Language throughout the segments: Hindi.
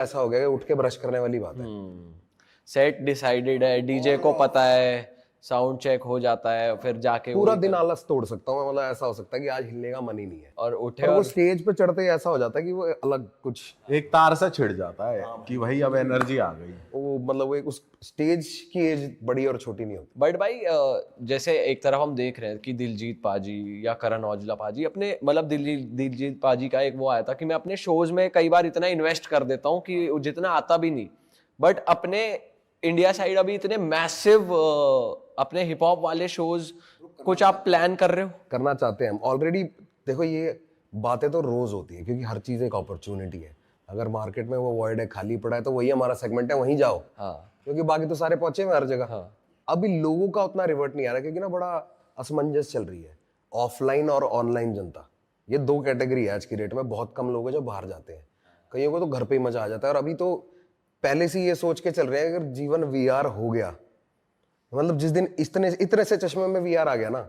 ऐसा हो गया कि उठ के ब्रश करने वाली बात है। सेट डिसाइडेड है, डीजे को पता है, साउंड चेक हो जाता है, फिर जाके पूरा दिन आलस तोड़ सकता हूँ, मतलब ऐसा हो सकता है कि आज हिलने का मन ही नहीं है, और उठे और वो और स्टेज पे चढ़ते ही ऐसा हो जाता है कि वो अलग कुछ एक तार सा छिड़ जाता है कि भाई अब एनर्जी आ गई। वो मतलब वो एक उस स्टेज की एज बड़ी और छोटी नहीं होती। बट भाई जैसे एक तरफ हम देख रहे हैं कि दिलजीत पाजी या करण औजला पाजी अपने मतलब दिलजीत पाजी का एक वो आया था कि मैं अपने शोज में कई बार इतना इन्वेस्ट कर देता हूँ कि जितना आता भी नहीं, बट अपने इंडिया साइड अभी इतने मैसिव अपने हिप हॉप वाले शोज कुछ आप प्लान कर रहे हो? करना चाहते हैं हम ऑलरेडी। देखो ये बातें तो रोज होती है क्योंकि हर चीज एक अपॉर्चुनिटी है। अगर मार्केट में वो वॉइड है, खाली पड़ा है, तो वही हमारा सेगमेंट है, वहीं जाओ। हाँ क्योंकि बाकी तो सारे पहुंचे हुए हर जगह। हाँ। अभी लोगों का उतना रिवर्ट नहीं आ रहा क्योंकि ना बड़ा असमंजस चल रही है, ऑफलाइन और ऑनलाइन जनता, ये दो कैटेगरी है आज की डेट में। बहुत कम लोग हैं जो बाहर जाते हैं, कईयों को तो घर पे ही मजा आ जाता है। और अभी तो पहले से ये सोच के चल रहे हैं अगर जीवन वीआर हो गया, मतलब जिस दिन इतने से चश्मे में वीआर आ गया ना,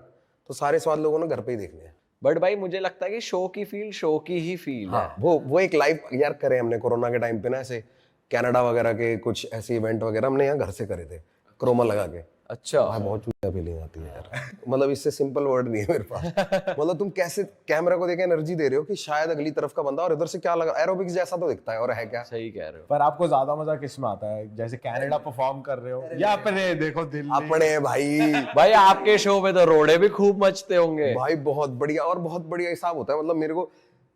तो सारे स्वाद लोगों ने घर पे ही देखने हैं। बट भाई मुझे लगता है कि शो की फील शो की ही फील है। हाँ, वो एक लाइव यार करे हमने कोरोना के टाइम पे ना, ऐसे कनाडा वगैरह के कुछ ऐसे इवेंट वगैरह हमने यहाँ घर से करे थे, क्रोमा लगा के। अच्छा। हाँ, बहुत चूतिया फीलिंग आती है यार। मतलब इससे सिंपल वर्ड नहीं है मेरे पास। मतलब तुम कैसे कैमरा को देके एनर्जी दे रहे हो कि शायद अगली तरफ का बंदा और इधर से क्या लगा, एरोबिक्स जैसा तो दिखता है और है क्या। सही कह रहे हो। पर आपको ज्यादा मजा किस में आता है, जैसे कनाडा परफॉर्म कर रहे हो या अपने देखो दिल्ली? अपने भाई भाई आपके शो में तो रोड़े भी खूब मचते होंगे भाई बहुत बढ़िया, और बहुत बढ़िया हिसाब होता है। मतलब मेरे को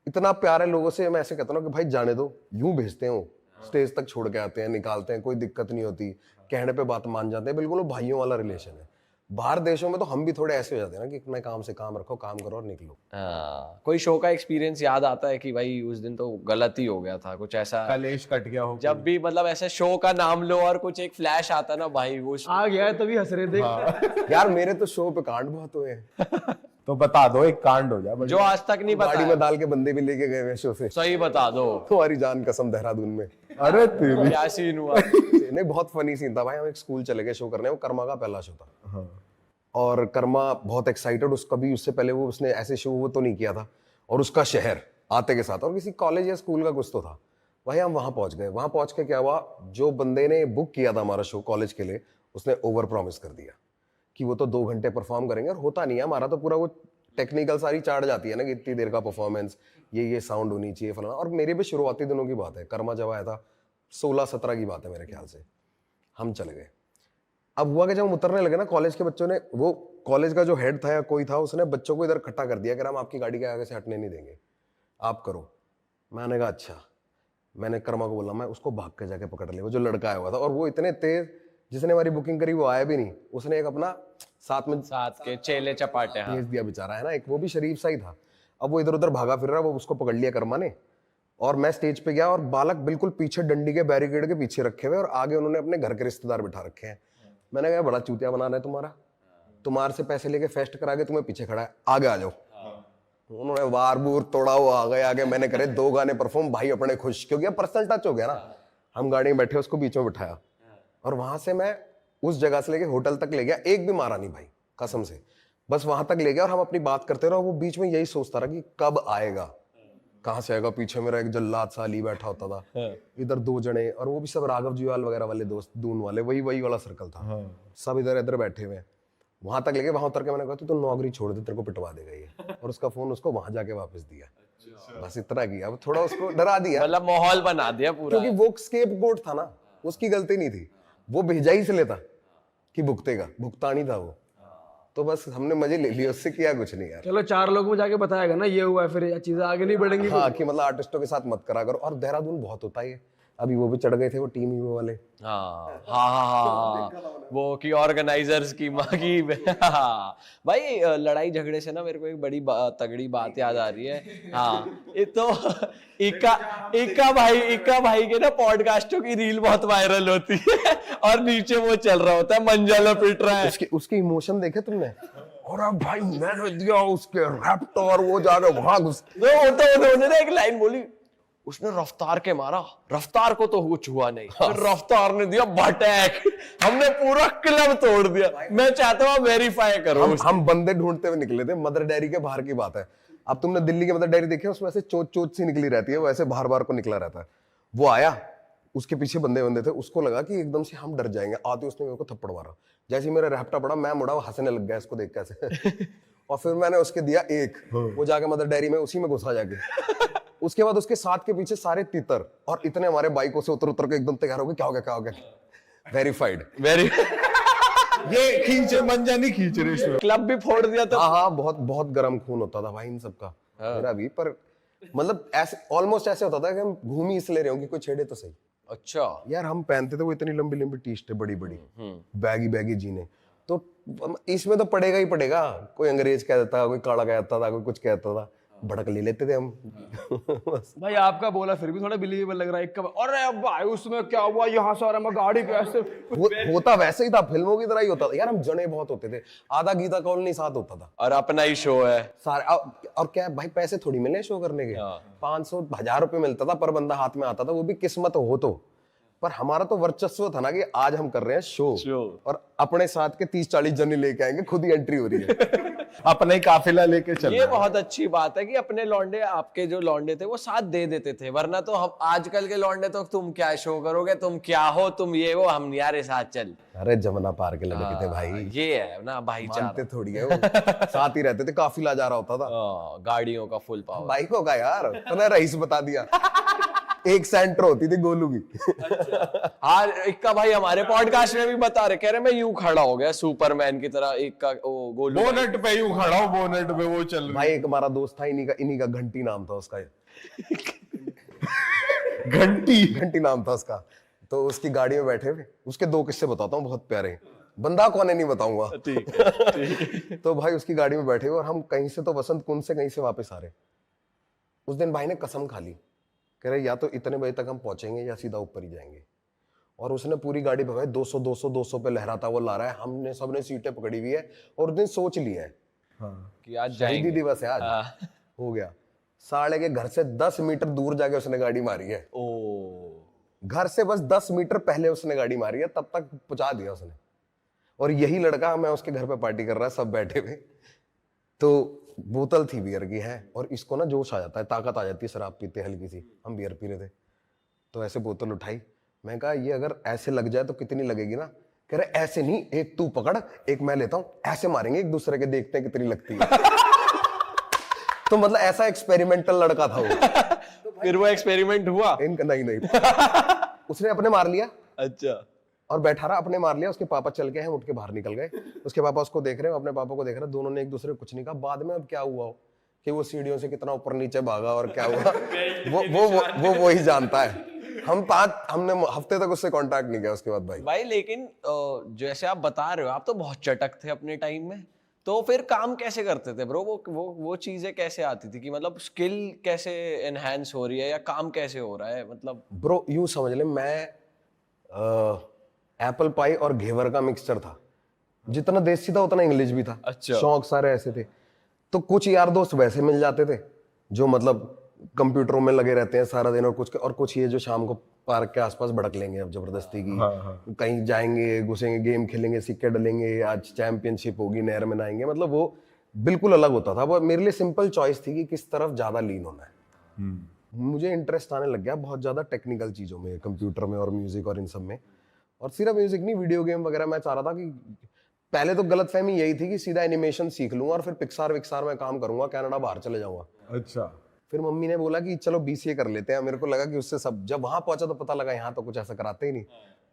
इतना प्यार है लोगों से, मैं ऐसे कहता हूँ कि भाई जाने दो, यूं भेजते हैं, स्टेज तक छोड़ के आते हैं, निकालते हैं, कोई दिक्कत नहीं होती, कहने पे बात मान जाते हैं, बिल्कुल वो भाइयों वाला रिलेशन है। बाहर देशों में तो हम भी थोड़े ऐसे हो जाते हैं ना कि अपने काम से काम रखो, काम करो और निकलो। हाँ, कोई शो का एक्सपीरियंस याद आता है कि भाई उस दिन तो गलत ही हो गया था कुछ ऐसा? कलेश कट गया हो? जब भी मतलब ऐसे शो का नाम लो और कुछ एक फ्लैश आता ना भाई, वो आ गया है तभी हंस रहे थे। यार मेरे तो शो पे कांड बहुत हुए हैं। तो बता दो, एक कांड हो जाए जो आज तक नहीं गाड़ी पता। में डाल के बंदे भी लेके गए हुए शो से, सही बता दो तुम्हारी जान कसम, देहरादून में। अरे तेरी। क्या सीन हुआ? नहीं, बहुत फनी सीन था भाई। हम एक स्कूल चले गए शो करने, वो कर्मा का पहला शो था। और कर्मा बहुत एक्साइटेड, उसका भी उससे पहले वो उसने ऐसे शो वो तो नहीं किया था, और उसका शहर आते के साथ, और किसी कॉलेज या स्कूल का कुछ तो था। भाई हम वहां पहुंच गए। वहां पहुंच के क्या हुआ, जो बंदे ने बुक किया था हमारा शो कॉलेज के लिए, उसने ओवर प्रॉमिस कर दिया कि वो तो 2 घंटे परफॉर्म करेंगे, और होता नहीं है हमारा तो पूरा वो टेक्निकल सारी चार्ट जाती है ना कि इतनी देर का परफॉर्मेंस, ये साउंड होनी चाहिए फलाना। और मेरे भी शुरुआती दिनों की बात है, कर्मा जब आया था 16-17 की बात है मेरे ख्याल से। हम चले गए। अब हुआ कि जब हम उतरने लगे ना, कॉलेज के बच्चों ने, वो कॉलेज का जो हेड था या कोई था, उसने बच्चों को इधर इकट्ठा कर दिया कि हम आपकी गाड़ी के आगे से हटने नहीं देंगे, आप करो। मैंने कहा अच्छा। मैंने कर्मा को बोला मैं उसको भाग के जाके पकड़ लिया, वो जो लड़का आया हुआ था, और वो इतने तेज, जिसने हमारी बुकिंग करी वो आया भी नहीं, उसने एक अपना साथ के चेले चपाटे। हाँ। भेज दिया बेचारा, है ना, एक वो भी शरीफ सा ही था। अब वो इधर उधर भागा फिर रहा, वो उसको पकड़ लिया कर्मा ने, और मैं स्टेज पे गया, और बालक बिल्कुल पीछे डंडी के बैरिकेड के पीछे रखे हुए, और आगे उन्होंने अपने घर के रिश्तेदार बिठा रखे हैं। मैंने कहा बड़ा चूतिया बनाना है तुम्हारे से पैसे लेके फेस्ट करा के तुम्हें पीछे खड़ा है, आगे आ जाओ। उन्होंने वार बूर तोड़ा, वो आ गए आगे। मैंने करे 2 गाने परफॉर्म, भाई अपने खुश, क्योंकि अब पर्सनल टच हो गया ना। हम गाड़ी में बैठे, उसको बीच में बिठाया, और वहां से मैं उस जगह से लेके होटल तक ले गया, एक भी मारा नहीं भाई कसम से, बस वहां तक ले गया, और हम अपनी बात करते रहे। वो बीच में यही सोचता रहा कि कब आएगा, कहाँ से आएगा। पीछे मेरा एक जल्लाद सा अली बैठा होता था, इधर 2 जने, और वो भी सब राघव जुयाल वगैरह वाले दोस्त, दून वाले, वही वाला सर्कल था। सब इधर इधर बैठे हुए। वहां तक लेके, वहां उतर के मैंने कहा तू नौकरी छोड़ दे, तेरे को पिटवा देगा ये, और उसका फोन उसको वहां जाके वापस दिया। बस इतना किया, अब थोड़ा उसको डरा दिया, मतलब माहौल बना दिया पूरा। क्योंकि वो स्केपगोट था ना, उसकी गलती नहीं थी, वो भेजा ही इसलिए था कि भुगतेगा, भुगतानी था वो। तो बस हमने मजे ले लिए, उससे किया कुछ नहीं यार। चलो 4 लोगों में जाके बताएगा ना ये हुआ है, फिर चीजें आगे नहीं बढ़ेंगी। हाँ, कि मतलब आर्टिस्टों के साथ मत करा करो। और देहरादून बहुत होता है, अभी वो भी चढ़ गए थे वो टीम हीरो वाले। हाँ हाँ हाँ, वो कि ऑर्गेनाइजर्स की माँ की। हाँ भाई, लड़ाई झगड़े से ना मेरे को एक बड़ी तगड़ी बात याद आ रही है। हाँ, ये तो इक्का भाई के ना पॉडकास्टों की रील बहुत वायरल होती है, और नीचे वो चल रहा होता है, मंजाला पिट रहा है। उसके इमोशन देखे तुमने? और अब भाई मैंने दिया उसके रैप्टर, वो जाके वहां घुस, उन्होंने ना एक लाइन बोली, उसने रफ्तार के मारा, रफ्तार को तो कुछ हुआ नहीं, फिर रफ्तार ने दिया भटैक, हमने पूरा क्लब तोड़ दिया। मैं चाहता हूँ वेरीफाई करो। हम बंदे ढूंढते हुए निकले थे, मदर डेयरी के बाहर की बात है। अब तुमने दिल्ली की मदर डेयरी देखी है, उसमें ऐसे चोच सी निकली रहती है, वो ऐसे बाहर बाहर को निकला रहता है। वो आया, उसके पीछे बंदे बंदे थे, उसको लगा कि एकदम से हम डर जाएंगे, आते उसने मेरे को थप्पड़ मारा। जैसे ही मेरा रैप्टा पड़ा, मैं मुड़ा, वो हंसने लग गया इसको देख कैसे और फिर मैंने उसके दिया एक, वो जाके मदर डेयरी में उसी में घुसा जाके। उसके बाद उसके साथ के पीछे सारे तीतर, और इतने हमारे बाइकों से उतर उतर के एकदम तैयार हो गए, क्या हो गया क्या हो गया, वेरीफाइड। वेरी ये खींचे मंजा नहीं खींच रहे इसमें। क्लब भी फोड़ दिया तो हाँ हाँ, बहुत बहुत गर्म खून होता था भाई इन सबका, मेरा भी। पर मतलब ऐसे ऑलमोस्ट ऐसे होता था कि हम घूम ही इसलिए रहे हो कि कोई छेड़े तो सही। अच्छा यार हम पहनते थे वो इतनी लंबी लंबी टी शर्टें, बड़ी बड़ी बैगी बैगी जीने, तो इसमें तो पड़ेगा ही पड़ेगा। कोई अंग्रेज कह देता था, कोई काला कहता था, कोई कुछ कहता था, भड़क ले लेते थे हम। बस। भाई आपका बोला फिर भी थोड़ा बिलीवेबल लग रहा है। एक कब अरे भाई उसमें क्या हुआ, यहाँ से आ रहा मैं गाड़ी कैसे होता वैसे ही था, फिल्मों की तरह ही होता था यार। हम जने बहुत होते थे, आधा गीता कॉलोनी साथ होता था, और अपना ही शो है सारे। और क्या भाई, पैसे थोड़ी मिले शो करने के, 500 1000 रुपए मिलता था पर बंदा हाथ में आता था, वो भी किस्मत हो तो। पर हमारा तो वर्चस्व था ना कि आज हम कर रहे हैं शो, और अपने साथ के 30-40 जने लेके आएंगे, खुद ही एंट्री हो रही है। अपना ही काफिला लेके चल ये बहुत अच्छी बात है कि अपने लौंडे, आपके जो लौंडे थे वो साथ दे देते थे, वरना तो हम आजकल के लौंडे तो तुम क्या शो करोगे, तुम क्या हो, तुम ये वो, हम यारे साथ चल। अरे जमुना पार के लड़के थे भाई, ये है ना भाईचारा, मानते थोड़ी है वो। साथ ही रहते थे, काफिला जा रहा होता था, गाड़ियों का फुल पावर। बाइकों का यार, तूने रईस बता दिया। एक सेंटर होती थी गोलू की। हाँ इक्का भाई हमारे पॉडकास्ट में भी बता रहे, कह रहे मैं यूं खड़ा हो गया सुपरमैन की तरह, एक का वो गोलू बोनट पे यूं खड़ा हो, बोनट पे वो चल रही। भाई एक हमारा दोस्त था, इन्हीं का घंटी नाम था उसका। घंटी नाम था उसका। तो उसकी गाड़ी में बैठे हुए, उसके 2 किस्से बताता हूँ बहुत प्यारे, बंदा कौन है नहीं बताऊंगा। ठीक तो भाई उसकी गाड़ी में बैठे हुए, और हम कहीं से तो बसंत कुंज से कहीं से वापस आ रहे। उस दिन भाई ने कसम खा ली, कह रहे या तो इतने बजे तक हम पहुंचेंगे या सीधा ऊपर ही जाएंगे। और उसने पूरी गाड़ी भगाई, 200 200 200 पे लहराता वो ला रहा है। हमने सबने सीटें पकड़ी हुई है, और उस दिन सोच लिया है कि आज शहीदी जाएंगे। दिवस है आज। हो गया, साले के घर से 10 मीटर दूर जाके उसने गाड़ी मारी है। ओ घर से बस 10 मीटर पहले उसने गाड़ी मारी है, तब तक पहुंचा दिया उसने। और यही लड़का, मैं उसके घर पे पार्टी कर रहा है, सब बैठे हुए, तो बोतल थी बियर की है, और इसको ना जोश आ जाता है, ताकत आ जाती है शराब पीते हल्की सी। हम बियर पी रहे थे, तो ऐसे बोतल उठाई, मैं कहा ये अगर ऐसे लग जाए तो कितनी लगेगी ना। कह रहे ऐसे नहीं, एक तू पकड़, एक मैं लेता हूं, ऐसे मारेंगे एक दूसरे के, देखते हैं कितनी लगती है। तो मतलब ऐसा एक्सपेरिमेंटल लड़का था वो। फिर वो एक्सपेरिमेंट हुआ? इनका नहीं उसने अपने मार लिया। अच्छा। और बैठा रहा, अपने मार लिया। उसके पापा चल गए हैं, उठ के बाहर निकल गए। उसके पापा उसको देख रहे हैं, अपने पापा को देख रहे हैं, दोनों ने एक दूसरे को कुछ नहीं कहा। बाद में अब क्या हुआ हो कि वो सीढ़ियों से कितना ऊपर नीचे भागा और क्या हुआ, वो ही जानता है। हमने हफ्ते तक उससे कांटेक्ट नहीं किया उसके बाद भाई। लेकिन जैसे आप बता रहे हो, आप तो बहुत चटक थे अपने टाइम में, तो फिर काम कैसे करते थे ब्रो? वो चीजें कैसे आती थी कि मतलब स्किल कैसे एनहांस हो रही है, या काम कैसे हो रहा है? मतलब ब्रो यूं समझ ले, मैं एप्पल पाई और घेवर का मिक्सचर था। जितना देसी था उतना इंग्लिश भी था। अच्छा। शौक सारे ऐसे थे। तो कुछ यार दोस्त वैसे मिल जाते थे जो मतलब कंप्यूटरों में लगे रहते हैं सारा दिन, और कुछ ये जो शाम को पार्क के आसपास भड़क लेंगे अब जबरदस्ती की। कहीं जाएंगे, घुसेंगे, गेम खेलेंगे, सिक्के डलेंगे, आज चैंपियनशिप होगी, नहर में नहाएंगे। मतलब वो बिल्कुल अलग होता था। वो मेरे लिए सिंपल चॉइस थी कि किस तरफ ज्यादा लीन होना है। मुझे इंटरेस्ट आने लग गया बहुत ज्यादा टेक्निकल चीजों में, कंप्यूटर में और म्यूजिक और इन सब में। और सिर्फ म्यूजिक नहीं, वीडियो गेम वगैरह। मैं चाह रहा था कि पहले तो गलतफहमी यही थी कि सीधा एनिमेशन सीख लूंगा और फिर पिक्सार में काम करूंगा, कनाडा बाहर चले जाऊंगा। अच्छा। फिर मम्मी ने बोला कि चलो BCA कर लेते हैं। मेरे को लगा कि उससे सब, जब वहां पहुंचा तो पता लगा यहाँ तो कुछ ऐसा कराते ही नहीं।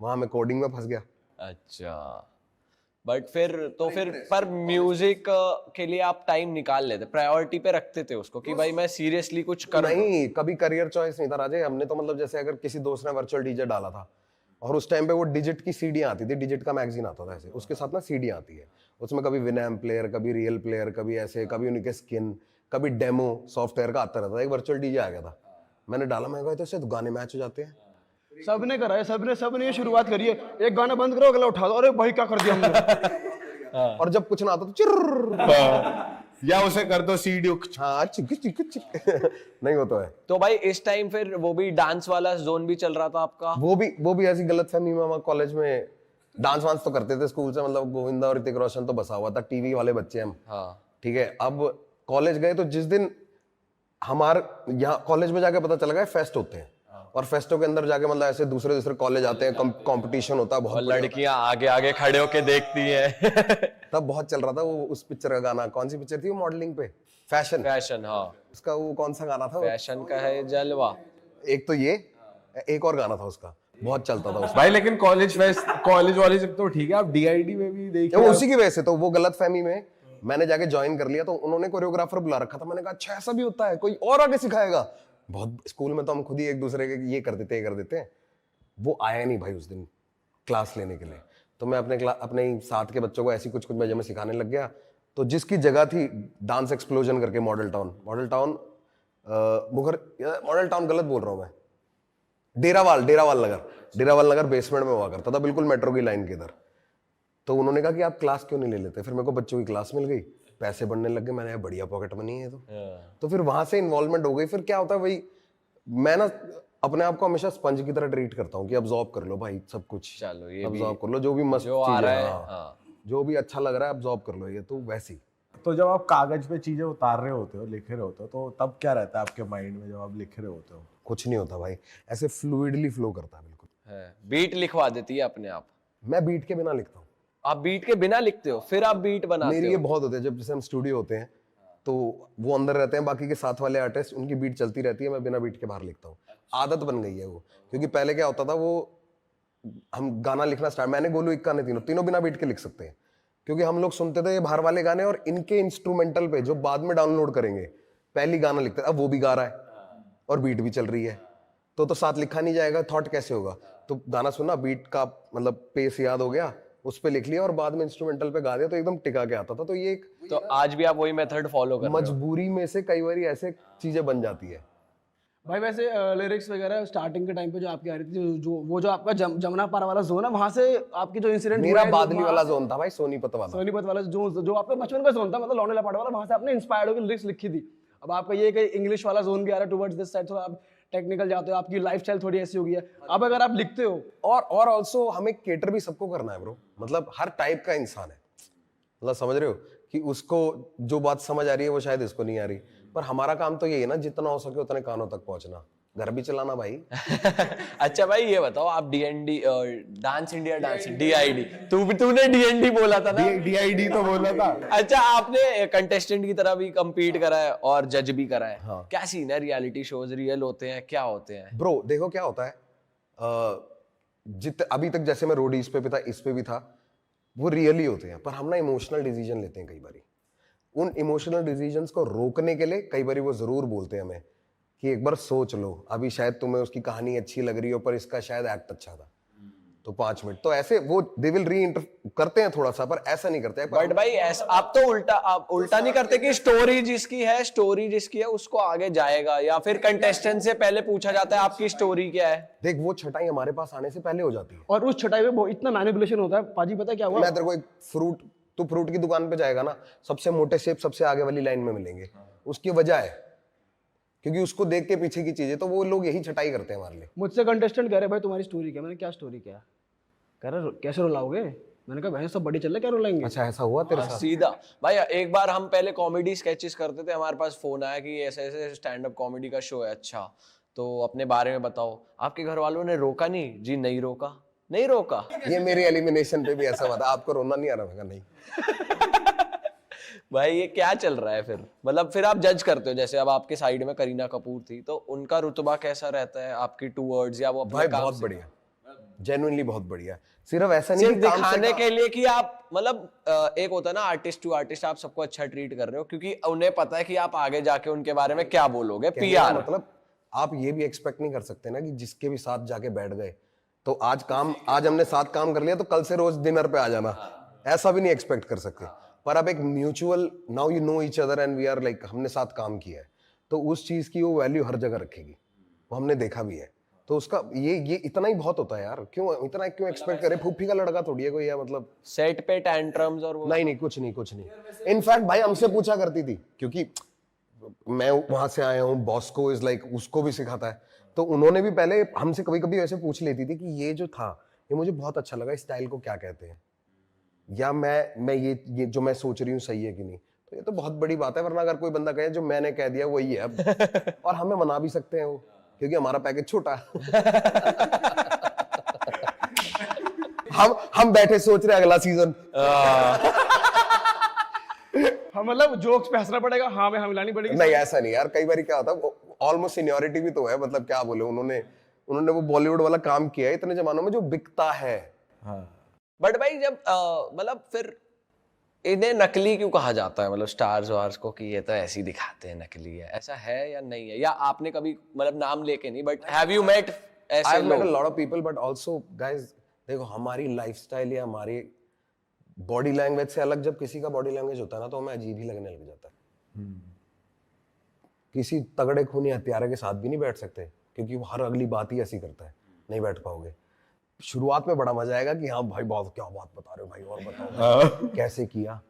वहां मैं कोडिंग में फंस गया। अच्छा, बट फिर पर म्यूजिक के लिए आप टाइम निकाल लेते, प्रायोरिटी पे रखते थे उसको कि भाई मैं सीरियसली कुछ कर। नहीं, कभी करियर चॉइस नहीं था राजे। हमने तो मतलब जैसे अगर किसी दोस्त ने वर्चुअल डीजे डाला था, और उस टाइम पे वो डिजिट की सीडी आती थी, डिजिट का मैगजीन आता था ऐसे, उसके साथ ना सीडी आती है, उसमें कभी विनैम प्लेयर, कभी रियल प्लेयर, कभी ऐसे, कभी उनके स्किन, कभी डेमो सॉफ्टवेयर का आता रहता था। एक वर्चुअल डीजे आ गया था, मैंने डाला, मैं कहा तो इससे गाने मैच हो जाते हैं। सबने करा है, सबने ये शुरुआत करी है। एक गाना बंद करो, अगला उठा दो, अरे भाई क्या कर दिया हमने। और जब कुछ ना आता तो चिर्र, या उसे कर दो सीडी। हाँ चिक चिक चिक नहीं होता है। तो भाई इस टाइम फिर वो भी डांस वाला जोन भी चल रहा था आपका? वो भी ऐसी गलतफहमी में, कॉलेज में डांस वांस तो करते थे स्कूल से, मतलब गोविंदा और ऋतिक रोशन तो बसा हुआ था, टीवी वाले बच्चे हम। हाँ। ठीक है, अब कॉलेज गए तो जिस दिन हमारे यहाँ कॉलेज में जाके पता चल गया फेस्ट होते हैं, और फेस्टो के अंदर जाके मतलब ऐसे दूसरे दूसरे कॉलेज आते हैं, कंपटीशन होता है और बहुत। लड़कियां आगे आगे खड़े होके देखती हैं। तब बहुत चल रहा था वो उस पिक्चर का गाना, कौन सी पिक्चर थी वो मॉडलिंग पे, फैशन, फैशन, हाँ उसका वो कौन सा गाना था वो? फैशन का है जलवा। एक तो ये, एक और गाना था उसका, बहुत चलता था उसका। भाई लेकिन कॉलेज वाले तो ठीक है, आप डीआईडी में भी देखिए। वो उसी की वजह से तो वो गलत फहमी में मैंने जाके ज्वाइन कर लिया, तो उन्होंने कोरियोग्राफर बुला रखा था। मैंने कहा अच्छा ऐसा भी होता है, कोई और आगे सिखाएगा। बहुत स्कूल में तो हम खुद ही एक दूसरे के ये कर देते हैं। वो आया नहीं भाई उस दिन क्लास लेने के लिए, तो मैं अपने ही साथ के बच्चों को ऐसी कुछ वजह में सिखाने लग गया। तो जिसकी जगह थी डांस एक्सप्लोजन करके मॉडल टाउन गलत बोल रहा हूँ मैं, डेरावाल नगर बेसमेंट में हुआ करता था, बिल्कुल मेट्रो की लाइन के इधर। तो उन्होंने कहा कि आप क्लास क्यों नहीं ले लेते? फिर मेरे को बच्चों की क्लास मिल गई, पैसे बढ़ने लग गए, मैंने बढ़िया पॉकेट मनी है तो फिर वहां से इन्वॉल्वमेंट हो गई। फिर क्या होता है भाई, मैं ना अपने आप को हमेशा स्पंज की तरह ट्रीट करता हूँ कि अब्जॉर्ब कर लो भाई सब कुछ, चलो ये भी अब्जॉर्ब कर लो जो भी मस्त जो आ चीज़ रहा है, है, हाँ। हाँ। जो भी अच्छा लग रहा है अब्जॉर्ब कर लो, ये तो वैसी। तो जब आप कागज पे चीजें उतार रहे होते हो, लिख रहे होते हो, तो तब क्या रहता है आपके माइंड में जब आप लिख रहे होते हो? कुछ नहीं होता भाई, ऐसे फ्लूइडली फ्लो करता है बिल्कुल। है बीट लिखवा देती है अपने आप। मैं बीट के बिना लिखता हूँ। आप बीट के बिना लिखते हो, फिर आप बीट बनाते मेरी हो? ये बहुत होते हैं, जब जैसे हम स्टूडियो होते हैं तो वो अंदर रहते हैं, बाकी के साथ वाले आर्टिस्ट, उनकी बीट चलती रहती है, मैं बिना बीट के बाहर लिखता हूँ। आदत बन गई है वो, क्योंकि पहले क्या होता था, वो हम गाना लिखना स्टार्ट, मैंने गोलू इक्का ने तीनों बिना बीट के लिख सकते हैं, क्योंकि हम लोग सुनते थे ये बाहर वाले गाने और इनके इंस्ट्रूमेंटल पे जो बाद में डाउनलोड करेंगे, पहली गाना लिखते, अब वो भी गा रहा है और बीट भी चल रही है, तो साथ लिखा नहीं जाएगा, थॉट कैसे होगा? तो गाना सुना, बीट का मतलब पेस याद हो गया, उस पे लिख लिया और बाद में इंस्ट्रूमेंटल पे गा दिया, तो एकदम टिका के आता था। तो ये एक तो आज भी आप वही मेथड फॉलो कर रहे हो? मजबूरी में से कई बार ऐसे चीजें बन जाती है। भाई वैसे लिरिक्स वगैरह स्टार्टिंग के टाइम पे जो आपकी आ रही थी, जो आपका जमुना पार वाला जोन है, वहां से आपकी जो इंसिडेंट मेरा बादली वाला जोन था भाई, सोनीपत वाला। सोनीपत वाला जो आपका बचपन का जोन था, मतलब लौंडे लपाटे वाला, वहां से आपने इंस्पायर्ड होकर लिरिक्स लिखी थी। अब आपका ये कि इंग्लिश वाला जोन भी आ रहा है टुवर्ड्स दिस साइड, थोड़ा आप टेक्निकल जाते हो, आपकी लाइफस्टाइल थोड़ी ऐसी हो गई है। अब अगर आप लिखते हो और ऑल्सो हमें केटर भी सबको करना है ब्रो, मतलब हर टाइप का इंसान है, मतलब समझ रहे हो कि उसको जो बात समझ आ रही है वो शायद इसको नहीं आ रही, पर हमारा काम तो ये है ना, जितना हो सके उतने कानों तक पहुंचना, घर भी चलाना भाई। अच्छा भाई ये बताओ, आप DND dance India dance DID, तूने डीएनडी बोला था ना? डीआईडी तो बोला था। अच्छा, आपने कंटेस्टेंट की तरह भी compete करा है और जज भी करा है। हाँ। क्या सीन है? रियलिटी शोज रियल होते हैं, क्या होते हैं? ब्रो देखो क्या होता है, अभी तक जैसे मैं रोडीज पे भी था, इस पे भी था, वो रियली होते हैं, पर हम ना इमोशनल डिसीजन लेते हैं कई बारी। उन इमोशनल डिसीजंस को रोकने के लिए कई बारी वो जरूर बोलते हैं हमें कि एक बार सोच लो, अभी शायद तुम्हें उसकी कहानी अच्छी लग रही हो पर इसका शायद एक्ट अच्छा था, तो 5 मिनट, तो ऐसे वो दे विल करते हैं थोड़ा सा, पर ऐसा नहीं करते। बट भाई ऐसा आप तो आप उल्टा नहीं करते कि स्टोरी जिसकी है उसको आगे जाएगा, या फिर कंटेस्टेंट से पहले पूछा जाता है आपकी स्टोरी क्या है? देख वो छटाई हमारे पास आने से पहले हो जाती है, और उस छटाई में इतना मैनिपुलेशन होता है पाजी। पता है क्या हुआ? मैं तेरे को एक फ्रूट की दुकान पे जाएगा ना, सबसे मोटे सेब सबसे आगे वाली लाइन में मिलेंगे, उसकी वजह है क्योंकि उसको देख के पीछे की चीजें, तो वो लोग यही छटाई करते हैं हमारे लिए। मुझसे कंटेस्टेंट कह रहे भाई तुम्हारी स्टोरी क्या? मैंने क्या स्टोरी क्या? कह रहे कैसे रुलाओगे? मैंने कहा भाई सब बड़ी चल रहा है, क्या रुलाएंगे? अच्छा ऐसा हुआ तेरे साथ? सीधा भाई, एक बार हम पहले कॉमेडी स्केचेस करते थे, हमारे पास फोन आया कि ऐसे ऐसे स्टैंड अप कॉमेडी का शो है। अच्छा तो अपने बारे में बताओ। आपके घर वालों ने रोका नहीं? जी नहीं रोका, नहीं रोका। ये मेरे एलिमिनेशन पे भी ऐसा हुआ था, आपको रोना नहीं आ रहा? मैं कहा नहीं। भाई ये क्या चल रहा है? फिर मतलब फिर आप जज करते हो, जैसे अब आपके साइड में करीना कपूर थी, तो उनका रुतबा कैसा रहता है आपकी टूवर्ड्स, या वो अपने भाई काम बहुत से? बढ़िया, जेन्युइनली बहुत बढ़िया। सिर्फ ऐसा नहीं सिर्फ कि काम से दिखाने के लिए कि आप मतलब एक होता है ना आर्टिस्ट टू आर्टिस्ट, आप सबको अच्छा ट्रीट कर रहे हो क्योंकि उन्हें पता है कि आप आगे जाके उनके बारे में क्या बोलोगे, पीआर। मतलब आप ये भी एक्सपेक्ट नहीं कर सकते ना कि जिसके भी साथ जाके बैठ गए तो आज हमने साथ काम कर लिया तो कल से रोज डिनर पे आ जाना, ऐसा भी नहीं एक्सपेक्ट कर सकते। पर अब एक mutual, now you know each other and we are like, हमने साथ काम किया है, तो उस चीज की वो वैल्यू हर जगह रखेगी, वो हमने देखा भी है। तो उसका ये इतना ही बहुत होता है यार, क्यों एक्सपेक्ट करे? फूफी का लड़का थोड़ी है कोई, या मतलब सेट पे टैंट्रम्स और वो नहीं कुछ नहीं। इनफैक्ट भाई हमसे पूछा करती थी, क्योंकि मैं वहां से आया हूँ, बॉस्को इज लाइक उसको भी सिखाता है, तो उन्होंने भी पहले हमसे कभी कभी ऐसे पूछ लेती थी कि ये जो था ये मुझे बहुत अच्छा लगा, इस स्टाइल को क्या कहते हैं, या मैं ये जो मैं सोच रही हूँ सही है कि नहीं। तो ये तो बहुत बड़ी बात है, वरना अगर कोई बंदा कहे जो मैंने कह दिया वही है अब और हमें मना भी सकते हैं वो क्योंकि हमारा पैकेज छोटा हम बैठे सोच रहे अगला सीजन। हाँ मतलब जोक्स पे हंसना पड़ेगा, हाँ में हाँ मिलानी पड़ेगी। नहीं ऐसा नहीं यार, कई बार क्या होता है, ऑलमोस्ट सीनियरिटी भी तो है, मतलब क्या बोले, उन्होंने वो बॉलीवुड वाला काम किया है इतने जमानों में जो बिकता है। हाँ बट भाई जब मतलब फिर इन्हें नकली क्यों कहा जाता है, मतलब स्टार्स वार्स को, कि ये तो ऐसे ही दिखाते हैं, नकली है, ऐसा है या नहीं है? या आपने कभी मतलब नाम लेके नहीं, बट हैव यू मेट ऐसे आई हैव मेट अ लोग? Lot of people, but also guys देखो, हमारी लाइफस्टाइल या हमारी बॉडी लैंग्वेज से अलग जब किसी का बॉडी लैंग्वेज होता है ना, तो हमें अजीब ही लगने लग जाता है। किसी तगड़े खूनी हत्यारे के साथ भी नहीं बैठ सकते, क्योंकि वो हर अगली बात ही ऐसी करता है, नहीं बैठ पाओगे। शुरुआत में बड़ा मजा आएगा कि हाँ भाई बहुत क्या बात बता रहे हो भाई, और बताओ कैसे किया,